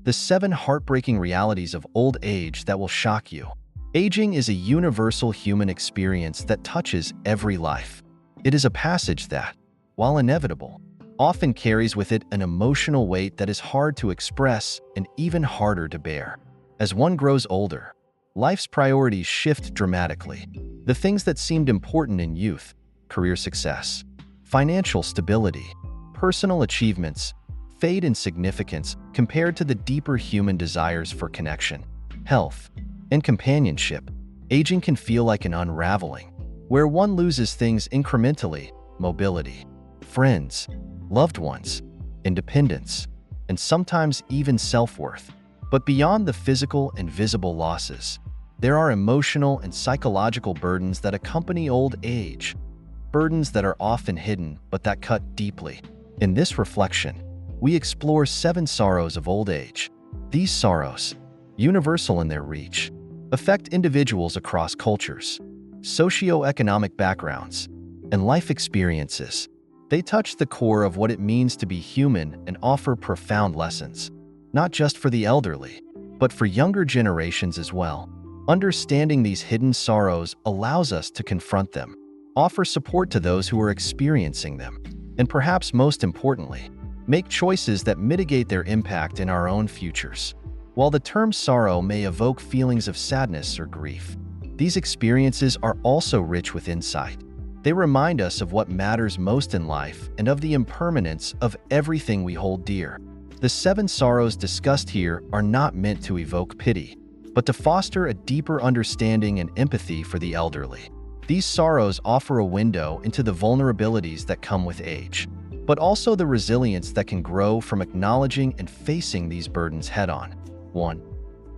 The 7 heartbreaking realities of old age that will shock you. Aging is a universal human experience that touches every life. It is a passage that, while inevitable, often carries with it an emotional weight that is hard to express and even harder to bear. As one grows older, life's priorities shift dramatically. The things that seemed important in youth, career success, financial stability, personal achievements, fade in significance compared to the deeper human desires for connection, health, and companionship. Aging can feel like an unraveling, where one loses things incrementally: mobility, friends, loved ones, independence, and sometimes even self-worth. But beyond the physical and visible losses, there are emotional and psychological burdens that accompany old age, burdens that are often hidden but that cut deeply. In this reflection, we explore 7 sorrows of old age. These sorrows, universal in their reach, affect individuals across cultures, socioeconomic backgrounds, and life experiences. They touch the core of what it means to be human and offer profound lessons, not just for the elderly, but for younger generations as well. Understanding these hidden sorrows allows us to confront them, offer support to those who are experiencing them, and perhaps most importantly, make choices that mitigate their impact in our own futures. While the term sorrow may evoke feelings of sadness or grief, these experiences are also rich with insight. They remind us of what matters most in life and of the impermanence of everything we hold dear. The 7 sorrows discussed here are not meant to evoke pity, but to foster a deeper understanding and empathy for the elderly. These sorrows offer a window into the vulnerabilities that come with age, but also the resilience that can grow from acknowledging and facing these burdens head-on. 1.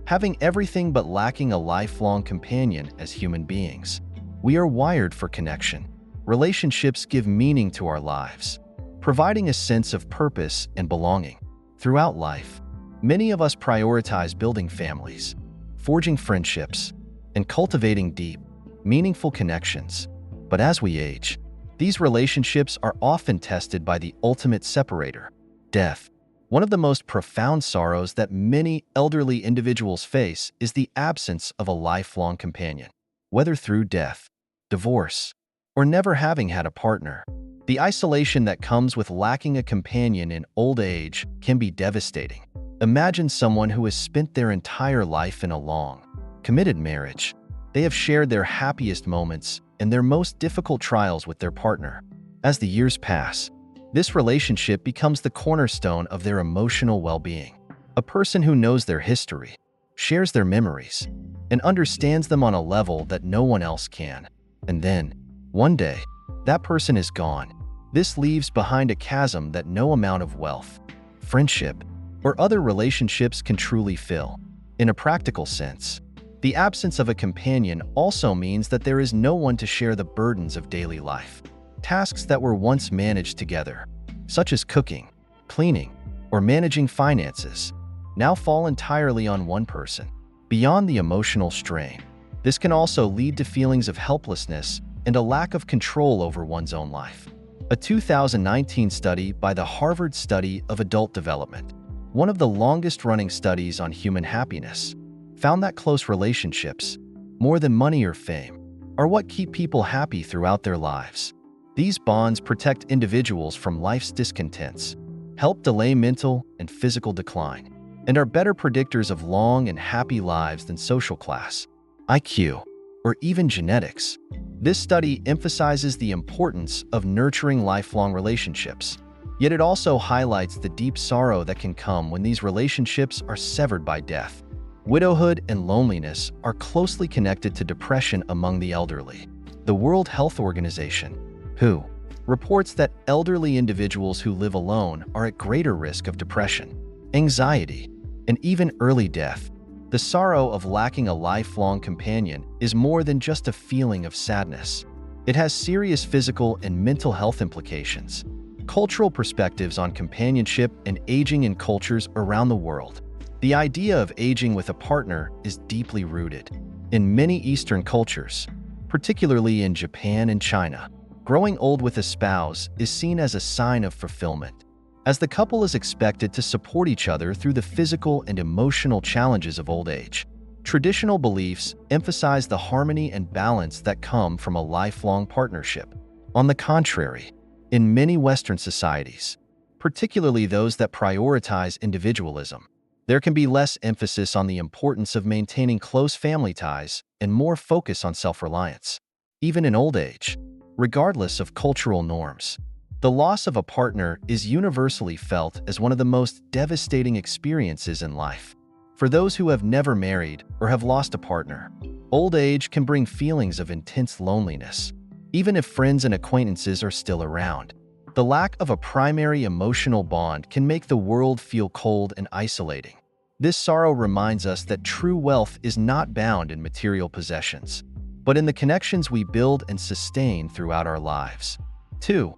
Having everything but lacking a lifelong companion. As human beings, we are wired for connection. Relationships give meaning to our lives, providing a sense of purpose and belonging. Throughout life, many of us prioritize building families, forging friendships, and cultivating deep, meaningful connections. But as we age, these relationships are often tested by the ultimate separator: death. One of the most profound sorrows that many elderly individuals face is the absence of a lifelong companion. Whether through death, divorce, or never having had a partner, the isolation that comes with lacking a companion in old age can be devastating. Imagine someone who has spent their entire life in a long, committed marriage. They have shared their happiest moments and their most difficult trials with their partner. As the years pass, this relationship becomes the cornerstone of their emotional well-being. A person who knows their history, shares their memories, and understands them on a level that no one else can. And then, one day, that person is gone. This leaves behind a chasm that no amount of wealth, friendship, or other relationships can truly fill. In a practical sense, the absence of a companion also means that there is no one to share the burdens of daily life. Tasks that were once managed together, such as cooking, cleaning, or managing finances, now fall entirely on one person. Beyond the emotional strain, this can also lead to feelings of helplessness and a lack of control over one's own life. A 2019 study by the Harvard Study of Adult Development, one of the longest-running studies on human happiness, found that close relationships, more than money or fame, are what keep people happy throughout their lives. These bonds protect individuals from life's discontents, help delay mental and physical decline, and are better predictors of long and happy lives than social class, IQ, or even genetics. This study emphasizes the importance of nurturing lifelong relationships, yet it also highlights the deep sorrow that can come when these relationships are severed by death. Widowhood and loneliness are closely connected to depression among the elderly. The World Health Organization, WHO, reports that elderly individuals who live alone are at greater risk of depression, anxiety, and even early death. The sorrow of lacking a lifelong companion is more than just a feeling of sadness. It has serious physical and mental health implications. Cultural perspectives on companionship and aging in cultures around the world. The idea of aging with a partner is deeply rooted. In many Eastern cultures, particularly in Japan and China, growing old with a spouse is seen as a sign of fulfillment, as the couple is expected to support each other through the physical and emotional challenges of old age. Traditional beliefs emphasize the harmony and balance that come from a lifelong partnership. On the contrary, in many Western societies, particularly those that prioritize individualism, there can be less emphasis on the importance of maintaining close family ties and more focus on self-reliance. Even in old age, regardless of cultural norms, the loss of a partner is universally felt as one of the most devastating experiences in life. For those who have never married or have lost a partner, old age can bring feelings of intense loneliness, even if friends and acquaintances are still around. The lack of a primary emotional bond can make the world feel cold and isolating. This sorrow reminds us that true wealth is not bound in material possessions, but in the connections we build and sustain throughout our lives. 2.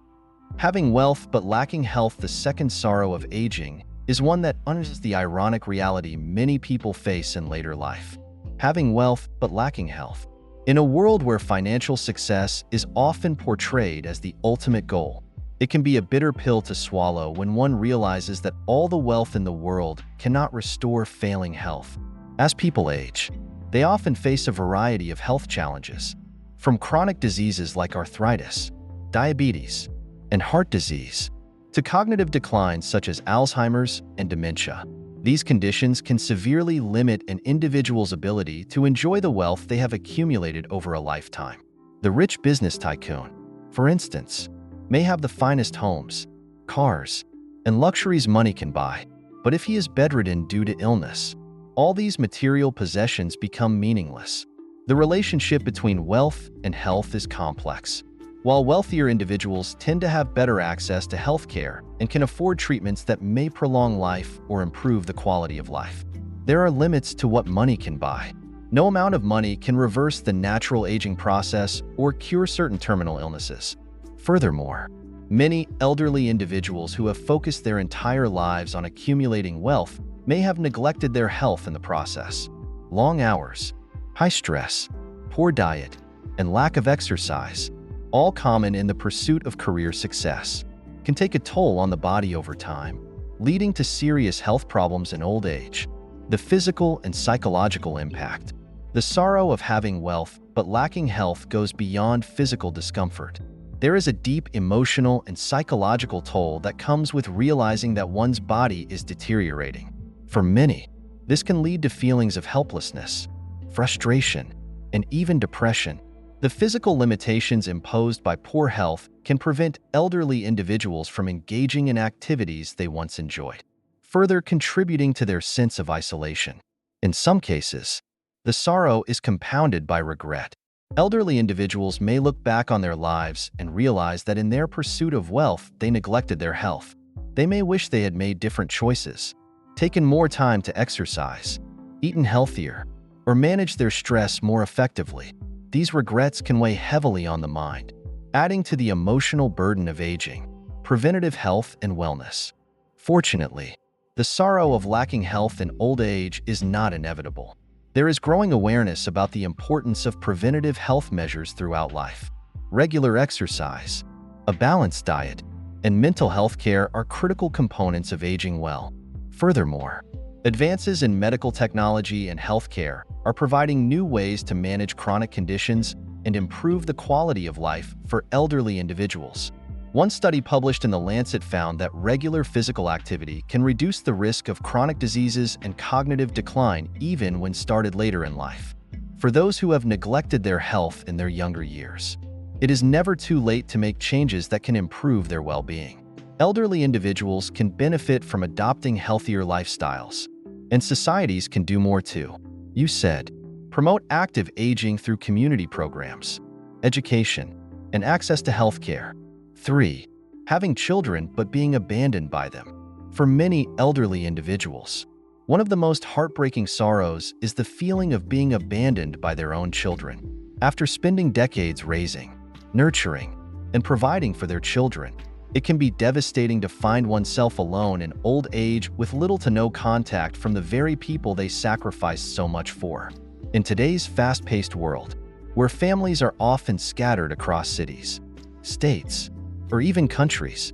Having wealth but lacking health. The second sorrow of aging is one that understands the ironic reality many people face in later life. Having wealth but lacking health. In a world where financial success is often portrayed as the ultimate goal, it can be a bitter pill to swallow when one realizes that all the wealth in the world cannot restore failing health. As people age, they often face a variety of health challenges, from chronic diseases like arthritis, diabetes, and heart disease, to cognitive declines such as Alzheimer's and dementia. These conditions can severely limit an individual's ability to enjoy the wealth they have accumulated over a lifetime. The rich business tycoon, for instance, may have the finest homes, cars, and luxuries money can buy, but if he is bedridden due to illness, all these material possessions become meaningless. The relationship between wealth and health is complex. While wealthier individuals tend to have better access to health care and can afford treatments that may prolong life or improve the quality of life, there are limits to what money can buy. No amount of money can reverse the natural aging process or cure certain terminal illnesses. Furthermore, many elderly individuals who have focused their entire lives on accumulating wealth may have neglected their health in the process. Long hours, high stress, poor diet, and lack of exercise, all common in the pursuit of career success, can take a toll on the body over time, leading to serious health problems in old age. The physical and psychological impact. The sorrow of having wealth but lacking health goes beyond physical discomfort. There is a deep emotional and psychological toll that comes with realizing that one's body is deteriorating. For many, this can lead to feelings of helplessness, frustration, and even depression. The physical limitations imposed by poor health can prevent elderly individuals from engaging in activities they once enjoyed, further contributing to their sense of isolation. In some cases, the sorrow is compounded by regret. Elderly individuals may look back on their lives and realize that in their pursuit of wealth, they neglected their health. They may wish they had made different choices, taken more time to exercise, eaten healthier, or managed their stress more effectively. These regrets can weigh heavily on the mind, adding to the emotional burden of aging. Preventative health and wellness. Fortunately, the sorrow of lacking health in old age is not inevitable. There is growing awareness about the importance of preventative health measures throughout life. Regular exercise, a balanced diet, and mental health care are critical components of aging well. Furthermore, advances in medical technology and healthcare are providing new ways to manage chronic conditions and improve the quality of life for elderly individuals. One study published in The Lancet found that regular physical activity can reduce the risk of chronic diseases and cognitive decline even when started later in life. For those who have neglected their health in their younger years, it is never too late to make changes that can improve their well-being. Elderly individuals can benefit from adopting healthier lifestyles, and societies can do more too. You said, promote active aging through community programs, education, and access to health care. 3. Having children but being abandoned by them. For many elderly individuals, one of the most heartbreaking sorrows is the feeling of being abandoned by their own children. After spending decades raising, nurturing, and providing for their children, it can be devastating to find oneself alone in old age with little to no contact from the very people they sacrificed so much for. In today's fast-paced world, where families are often scattered across cities, states, or even countries,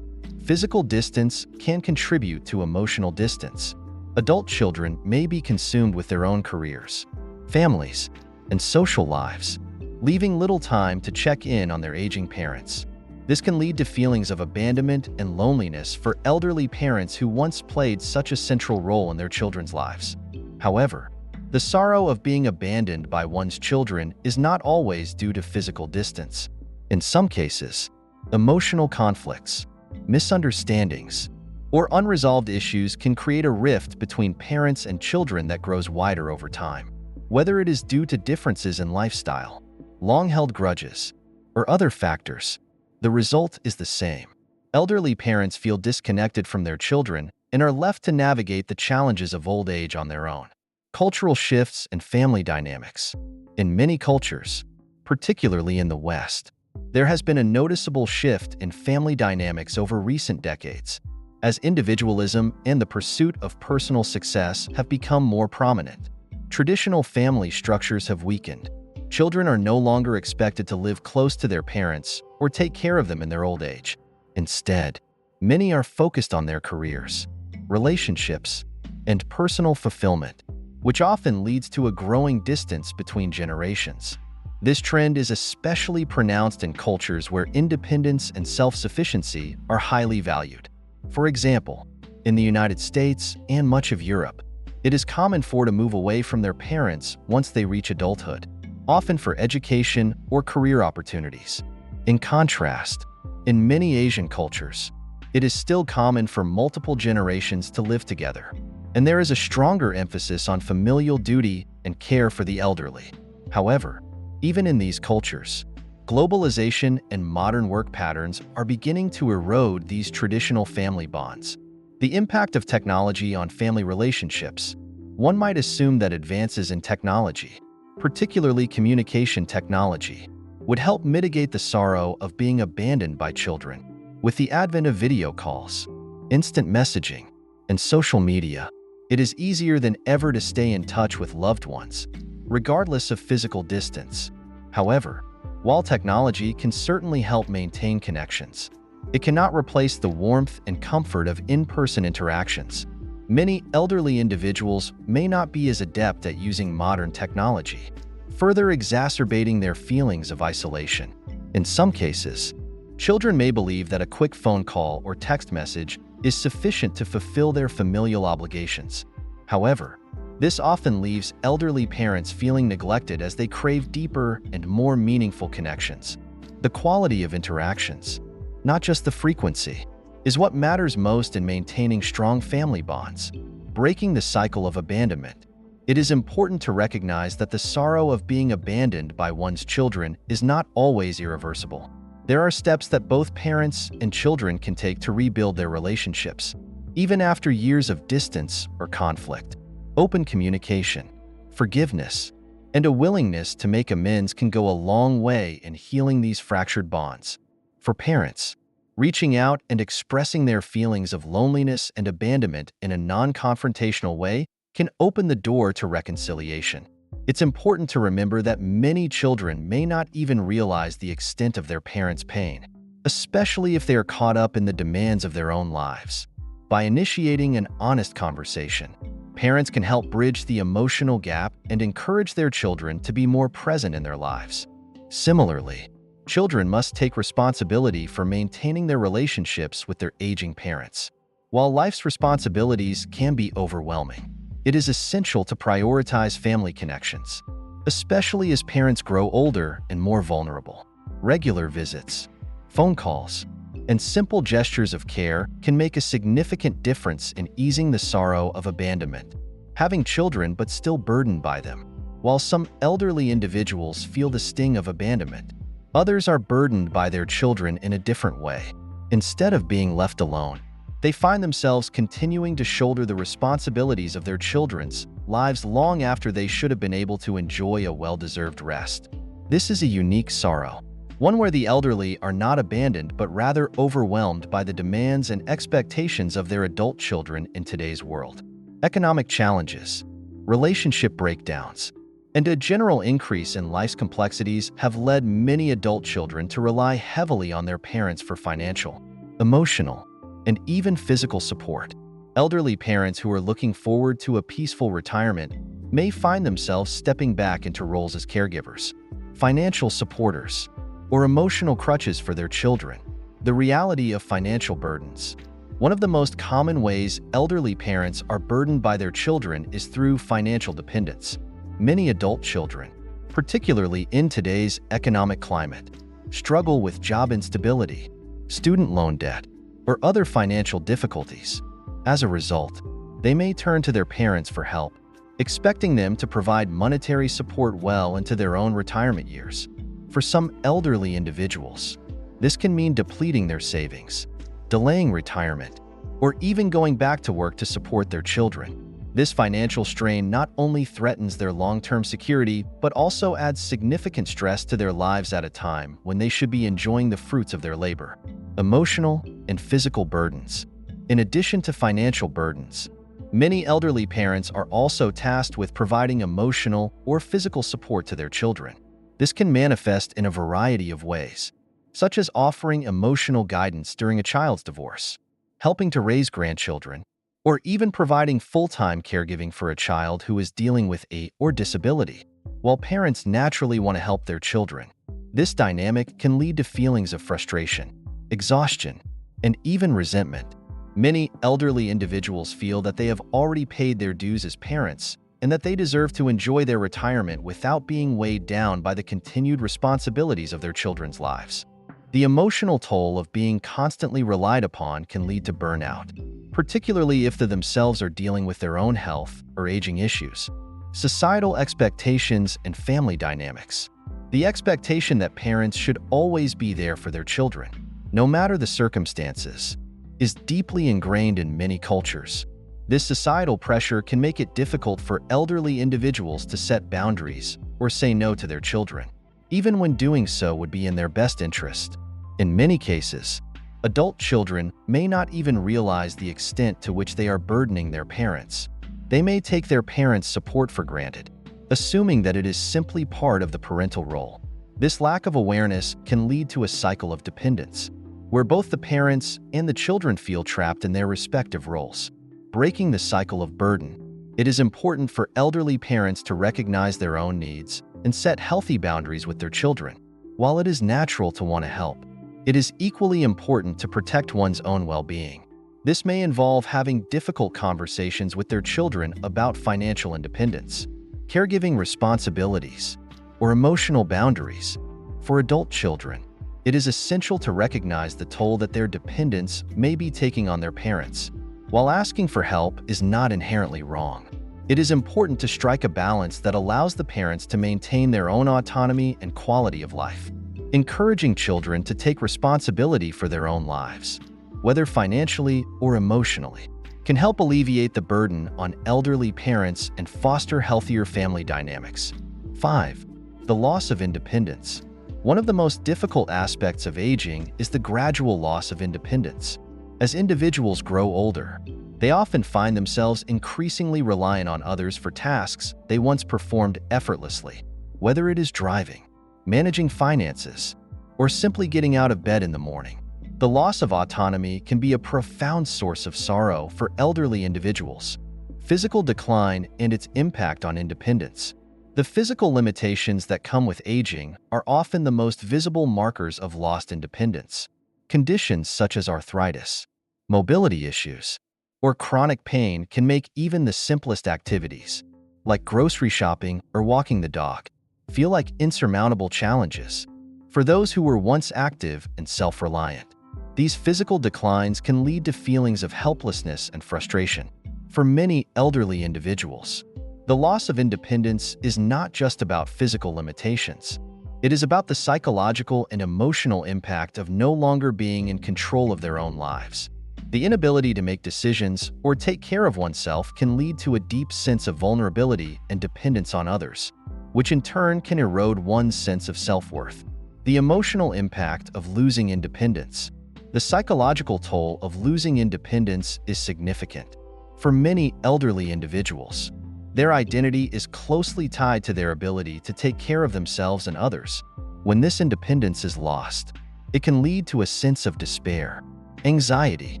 Physical distance can contribute to emotional distance. Adult children may be consumed with their own careers, families, and social lives, leaving little time to check in on their aging parents. This can lead to feelings of abandonment and loneliness for elderly parents who once played such a central role in their children's lives. However, the sorrow of being abandoned by one's children is not always due to physical distance. In some cases, emotional conflicts, misunderstandings, or unresolved issues can create a rift between parents and children that grows wider over time. Whether it is due to differences in lifestyle, long-held grudges, or other factors, the result is the same. Elderly parents feel disconnected from their children and are left to navigate the challenges of old age on their own. Cultural shifts and family dynamics. In many cultures, particularly in the West, there has been a noticeable shift in family dynamics over recent decades, as individualism and the pursuit of personal success have become more prominent. Traditional family structures have weakened. Children are no longer expected to live close to their parents or take care of them in their old age. Instead, many are focused on their careers, relationships, and personal fulfillment, which often leads to a growing distance between generations. This trend is especially pronounced in cultures where independence and self-sufficiency are highly valued. For example, in the United States and much of Europe, it is common to move away from their parents once they reach adulthood, often for education or career opportunities. In contrast, in many Asian cultures, it is still common for multiple generations to live together, and there is a stronger emphasis on familial duty and care for the elderly. However, even in these cultures, globalization and modern work patterns are beginning to erode these traditional family bonds. The impact of technology on family relationships. One might assume that advances in technology, particularly communication technology, would help mitigate the sorrow of being abandoned by children. With the advent of video calls, instant messaging, and social media, it is easier than ever to stay in touch with loved ones, regardless of physical distance. However, while technology can certainly help maintain connections, it cannot replace the warmth and comfort of in-person interactions. Many elderly individuals may not be as adept at using modern technology, further exacerbating their feelings of isolation. In some cases, children may believe that a quick phone call or text message is sufficient to fulfill their familial obligations. However, this often leaves elderly parents feeling neglected as they crave deeper and more meaningful connections. The quality of interactions, not just the frequency, is what matters most in maintaining strong family bonds. Breaking the cycle of abandonment. It is important to recognize that the sorrow of being abandoned by one's children is not always irreversible. There are steps that both parents and children can take to rebuild their relationships, even after years of distance or conflict. Open communication, forgiveness, and a willingness to make amends can go a long way in healing these fractured bonds. For parents, reaching out and expressing their feelings of loneliness and abandonment in a non-confrontational way can open the door to reconciliation. It's important to remember that many children may not even realize the extent of their parents' pain, especially if they are caught up in the demands of their own lives. By initiating an honest conversation, parents can help bridge the emotional gap and encourage their children to be more present in their lives. Similarly, children must take responsibility for maintaining their relationships with their aging parents. While life's responsibilities can be overwhelming, it is essential to prioritize family connections, especially as parents grow older and more vulnerable. Regular visits, phone calls, and simple gestures of care can make a significant difference in easing the sorrow of abandonment. Having children but still burdened by them. While some elderly individuals feel the sting of abandonment, others are burdened by their children in a different way. Instead of being left alone, they find themselves continuing to shoulder the responsibilities of their children's lives long after they should have been able to enjoy a well-deserved rest. This is a unique sorrow, one where the elderly are not abandoned but rather overwhelmed by the demands and expectations of their adult children in today's world. Economic challenges, relationship breakdowns, and a general increase in life's complexities have led many adult children to rely heavily on their parents for financial, emotional, and even physical support. Elderly parents who are looking forward to a peaceful retirement may find themselves stepping back into roles as caregivers, financial supporters, or emotional crutches for their children. The reality of financial burdens. One of the most common ways elderly parents are burdened by their children is through financial dependence. Many adult children, particularly in today's economic climate, struggle with job instability, student loan debt, or other financial difficulties. As a result, they may turn to their parents for help, expecting them to provide monetary support well into their own retirement years. For some elderly individuals, this can mean depleting their savings, delaying retirement, or even going back to work to support their children. This financial strain not only threatens their long-term security, but also adds significant stress to their lives at a time when they should be enjoying the fruits of their labor. Emotional and physical burdens. In addition to financial burdens, many elderly parents are also tasked with providing emotional or physical support to their children. This can manifest in a variety of ways, such as offering emotional guidance during a child's divorce, helping to raise grandchildren, or even providing full-time caregiving for a child who is dealing with a or disability. While parents naturally want to help their children, this dynamic can lead to feelings of frustration, exhaustion, and even resentment. Many elderly individuals feel that they have already paid their dues as parents and that they deserve to enjoy their retirement without being weighed down by the continued responsibilities of their children's lives. The emotional toll of being constantly relied upon can lead to burnout, particularly if they themselves are dealing with their own health or aging issues. Societal expectations and family dynamics. The expectation that parents should always be there for their children, no matter the circumstances, is deeply ingrained in many cultures. This societal pressure can make it difficult for elderly individuals to set boundaries or say no to their children, even when doing so would be in their best interest. In many cases, adult children may not even realize the extent to which they are burdening their parents. They may take their parents' support for granted, assuming that it is simply part of the parental role. This lack of awareness can lead to a cycle of dependence, where both the parents and the children feel trapped in their respective roles. Breaking the cycle of burden. It is important for elderly parents to recognize their own needs and set healthy boundaries with their children. While it is natural to want to help, it is equally important to protect one's own well-being. This may involve having difficult conversations with their children about financial independence, caregiving responsibilities, or emotional boundaries. For adult children, it is essential to recognize the toll that their dependence may be taking on their parents. While asking for help is not inherently wrong, it is important to strike a balance that allows the parents to maintain their own autonomy and quality of life. Encouraging children to take responsibility for their own lives, whether financially or emotionally, can help alleviate the burden on elderly parents and foster healthier family dynamics. 5. The loss of independence. One of the most difficult aspects of aging is the gradual loss of independence. As individuals grow older, they often find themselves increasingly reliant on others for tasks they once performed effortlessly, whether it is driving, managing finances, or simply getting out of bed in the morning. The loss of autonomy can be a profound source of sorrow for elderly individuals. Physical decline and its impact on independence. The physical limitations that come with aging are often the most visible markers of lost independence. Conditions such as arthritis, mobility issues, or chronic pain can make even the simplest activities, like grocery shopping or walking the dog, feel like insurmountable challenges. For those who were once active and self-reliant, these physical declines can lead to feelings of helplessness and frustration. For many elderly individuals, the loss of independence is not just about physical limitations. It is about the psychological and emotional impact of no longer being in control of their own lives. The inability to make decisions or take care of oneself can lead to a deep sense of vulnerability and dependence on others, which in turn can erode one's sense of self-worth. The emotional impact of losing independence. The psychological toll of losing independence is significant. For many elderly individuals, their identity is closely tied to their ability to take care of themselves and others. When this independence is lost, it can lead to a sense of despair, anxiety,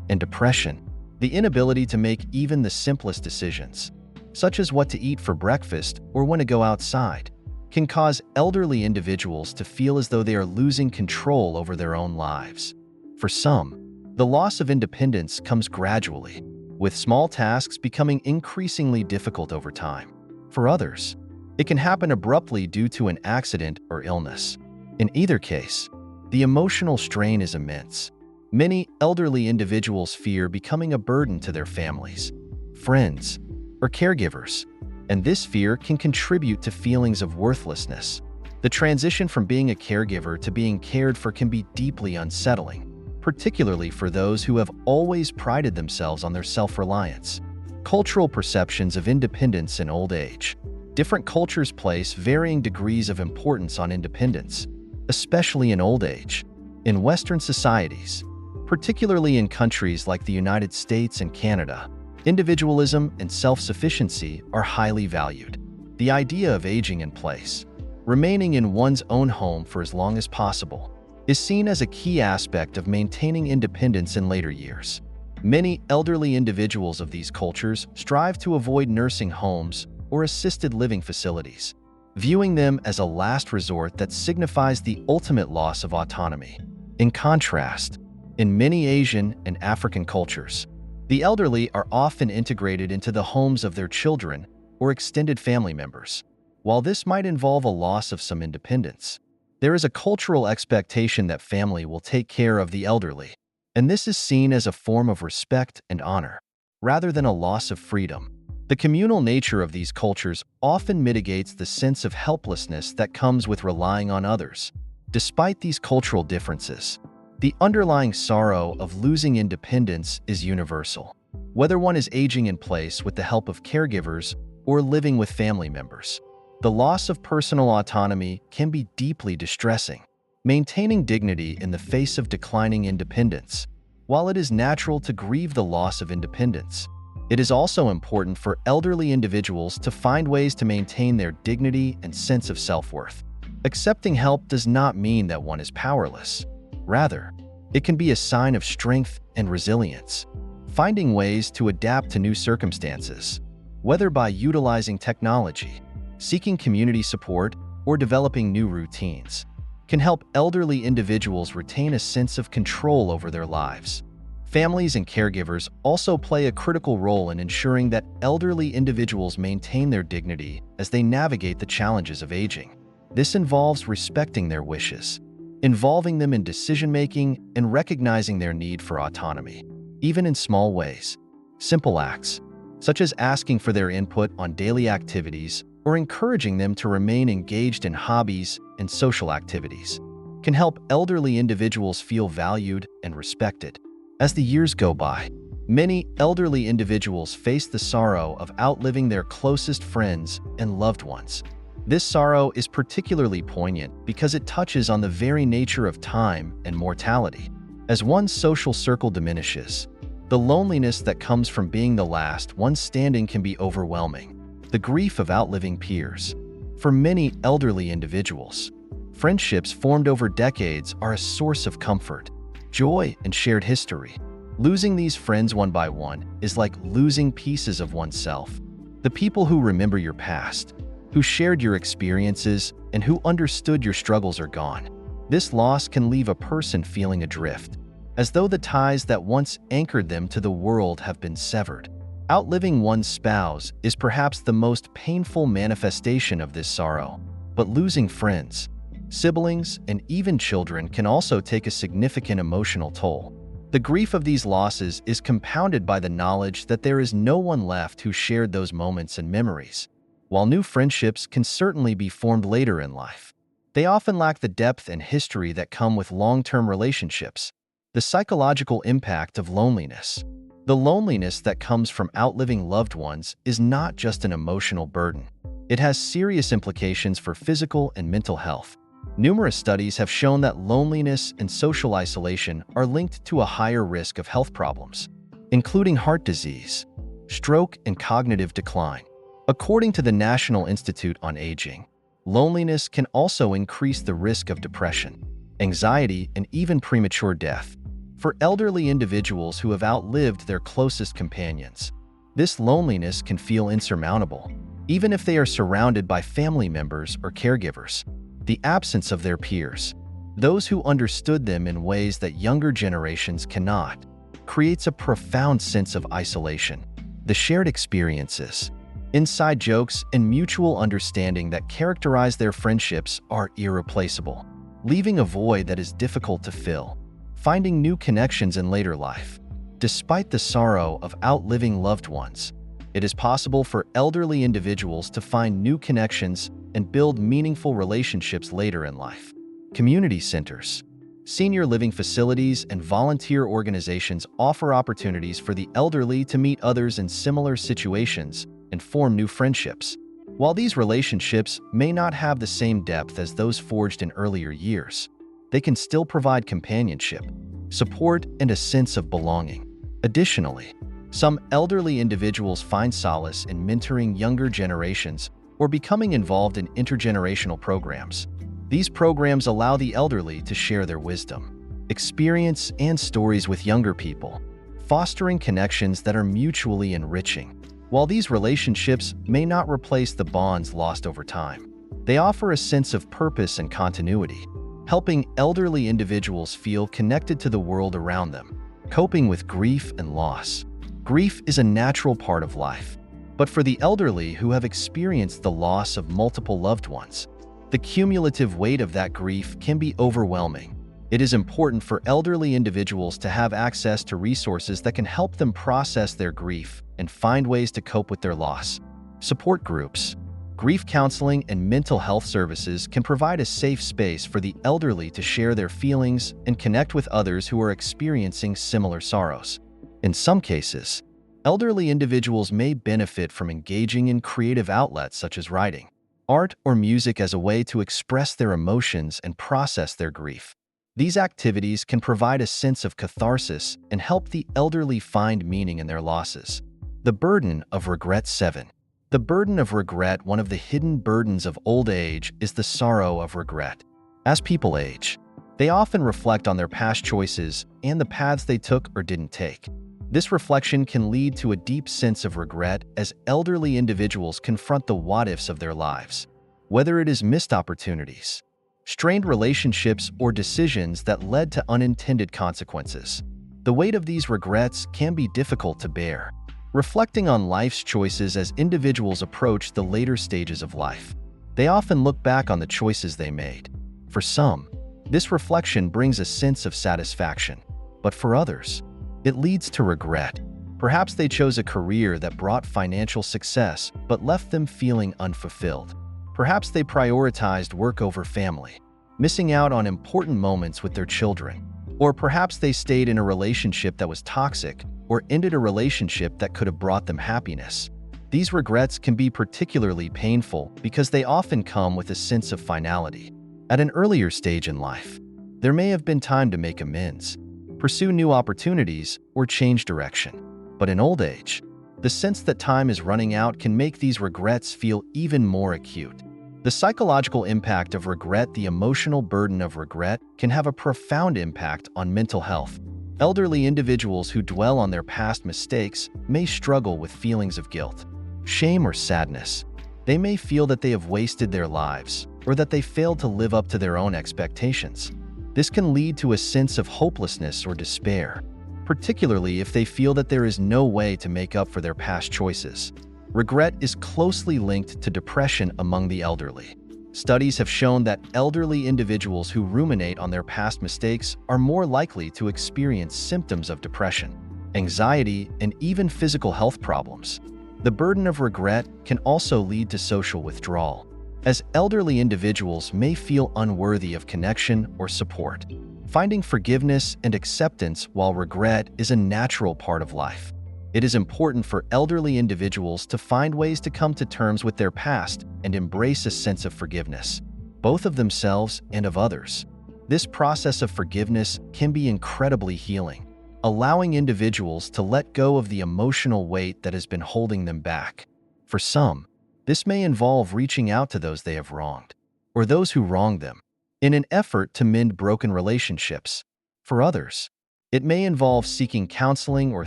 and depression. The inability to make even the simplest decisions, such as what to eat for breakfast or when to go outside, can cause elderly individuals to feel as though they are losing control over their own lives. For some, the loss of independence comes gradually, with small tasks becoming increasingly difficult over time. For others, it can happen abruptly due to an accident or illness. In either case, the emotional strain is immense. Many elderly individuals fear becoming a burden to their families, friends, or caregivers, and this fear can contribute to feelings of worthlessness. The transition from being a caregiver to being cared for can be deeply unsettling, particularly for those who have always prided themselves on their self-reliance. Cultural perceptions of independence in old age. Different cultures place varying degrees of importance on independence, especially in old age. In Western societies, particularly in countries like the United States and Canada, individualism and self-sufficiency are highly valued. The idea of aging in place, remaining in one's own home for as long as possible, is seen as a key aspect of maintaining independence in later years. Many elderly individuals of these cultures strive to avoid nursing homes or assisted living facilities, viewing them as a last resort that signifies the ultimate loss of autonomy. In contrast, in many Asian and African cultures, the elderly are often integrated into the homes of their children or extended family members. While this might involve a loss of some independence, there is a cultural expectation that family will take care of the elderly, and this is seen as a form of respect and honor, rather than a loss of freedom. The communal nature of these cultures often mitigates the sense of helplessness that comes with relying on others. Despite these cultural differences, the underlying sorrow of losing independence is universal, whether one is aging in place with the help of caregivers or living with family members. The loss of personal autonomy can be deeply distressing. Maintaining dignity in the face of declining independence. While it is natural to grieve the loss of independence, it is also important for elderly individuals to find ways to maintain their dignity and sense of self-worth. Accepting help does not mean that one is powerless. Rather, it can be a sign of strength and resilience. Finding ways to adapt to new circumstances, whether by utilizing technology, seeking community support, or developing new routines, can help elderly individuals retain a sense of control over their lives. Families and caregivers also play a critical role in ensuring that elderly individuals maintain their dignity as they navigate the challenges of aging. This involves respecting their wishes, involving them in decision-making, and recognizing their need for autonomy, even in small ways. Simple acts, such as asking for their input on daily activities or encouraging them to remain engaged in hobbies and social activities, can help elderly individuals feel valued and respected. As the years go by, many elderly individuals face the sorrow of outliving their closest friends and loved ones. This sorrow is particularly poignant because it touches on the very nature of time and mortality. As one's social circle diminishes, the loneliness that comes from being the last one standing can be overwhelming. The grief of outliving peers. For many elderly individuals, friendships formed over decades are a source of comfort, joy, and shared history. Losing these friends one by one is like losing pieces of oneself. The people who remember your past, who shared your experiences, and who understood your struggles are gone. This loss can leave a person feeling adrift, as though the ties that once anchored them to the world have been severed. Outliving one's spouse is perhaps the most painful manifestation of this sorrow, but losing friends, siblings, and even children can also take a significant emotional toll. The grief of these losses is compounded by the knowledge that there is no one left who shared those moments and memories. While new friendships can certainly be formed later in life, they often lack the depth and history that come with long-term relationships. The psychological impact of loneliness. The loneliness that comes from outliving loved ones is not just an emotional burden. It has serious implications for physical and mental health. Numerous studies have shown that loneliness and social isolation are linked to a higher risk of health problems, including heart disease, stroke, and cognitive decline. According to the National Institute on Aging, loneliness can also increase the risk of depression, anxiety, and even premature death. For elderly individuals who have outlived their closest companions, this loneliness can feel insurmountable, even if they are surrounded by family members or caregivers. The absence of their peers, those who understood them in ways that younger generations cannot, creates a profound sense of isolation. The shared experiences, inside jokes, and mutual understanding that characterize their friendships are irreplaceable, leaving a void that is difficult to fill. Finding new connections in later life. Despite the sorrow of outliving loved ones, it is possible for elderly individuals to find new connections and build meaningful relationships later in life. Community centers, senior living facilities, and volunteer organizations offer opportunities for the elderly to meet others in similar situations and form new friendships. While these relationships may not have the same depth as those forged in earlier years, they can still provide companionship, support, and a sense of belonging. Additionally, some elderly individuals find solace in mentoring younger generations or becoming involved in intergenerational programs. These programs allow the elderly to share their wisdom, experience, and stories with younger people, fostering connections that are mutually enriching. While these relationships may not replace the bonds lost over time, they offer a sense of purpose and continuity, helping elderly individuals feel connected to the world around them. Coping with grief and loss. Grief is a natural part of life, but for the elderly who have experienced the loss of multiple loved ones, the cumulative weight of that grief can be overwhelming. It is important for elderly individuals to have access to resources that can help them process their grief and find ways to cope with their loss. Support groups, grief counseling, and mental health services can provide a safe space for the elderly to share their feelings and connect with others who are experiencing similar sorrows. In some cases, elderly individuals may benefit from engaging in creative outlets such as writing, art, or music as a way to express their emotions and process their grief. These activities can provide a sense of catharsis and help the elderly find meaning in their losses. The burden of regret. 7. The burden of regret. One of the hidden burdens of old age is the sorrow of regret. As people age, they often reflect on their past choices and the paths they took or didn't take. This reflection can lead to a deep sense of regret as elderly individuals confront the what-ifs of their lives, whether it is missed opportunities, strained relationships, or decisions that led to unintended consequences. The weight of these regrets can be difficult to bear. Reflecting on life's choices as individuals approach the later stages of life, they often look back on the choices they made. For some, this reflection brings a sense of satisfaction, but for others, it leads to regret. Perhaps they chose a career that brought financial success but left them feeling unfulfilled. Perhaps they prioritized work over family, missing out on important moments with their children. Or perhaps they stayed in a relationship that was toxic or ended a relationship that could have brought them happiness. These regrets can be particularly painful because they often come with a sense of finality. At an earlier stage in life, there may have been time to make amends, pursue new opportunities, or change direction. But in old age, the sense that time is running out can make these regrets feel even more acute. The psychological impact of regret. The emotional burden of regret can have a profound impact on mental health. Elderly individuals who dwell on their past mistakes may struggle with feelings of guilt, shame, or sadness. They may feel that they have wasted their lives or that they failed to live up to their own expectations. This can lead to a sense of hopelessness or despair, particularly if they feel that there is no way to make up for their past choices. Regret is closely linked to depression among the elderly. Studies have shown that elderly individuals who ruminate on their past mistakes are more likely to experience symptoms of depression, anxiety, and even physical health problems. The burden of regret can also lead to social withdrawal, as elderly individuals may feel unworthy of connection or support. Finding forgiveness and acceptance while regret is a natural part of life. It is important for elderly individuals to find ways to come to terms with their past and embrace a sense of forgiveness, both of themselves and of others. This process of forgiveness can be incredibly healing, allowing individuals to let go of the emotional weight that has been holding them back. For some, this may involve reaching out to those they have wronged, or those who wronged them, in an effort to mend broken relationships. For others, It may involve seeking counseling or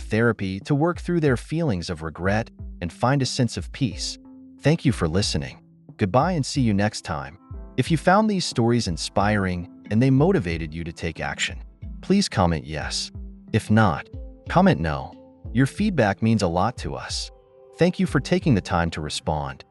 therapy to work through their feelings of regret and find a sense of peace. Thank you for listening. Goodbye and see you next time. If you found these stories inspiring and they motivated you to take action, please comment yes. If not, comment no. Your feedback means a lot to us. Thank you for taking the time to respond.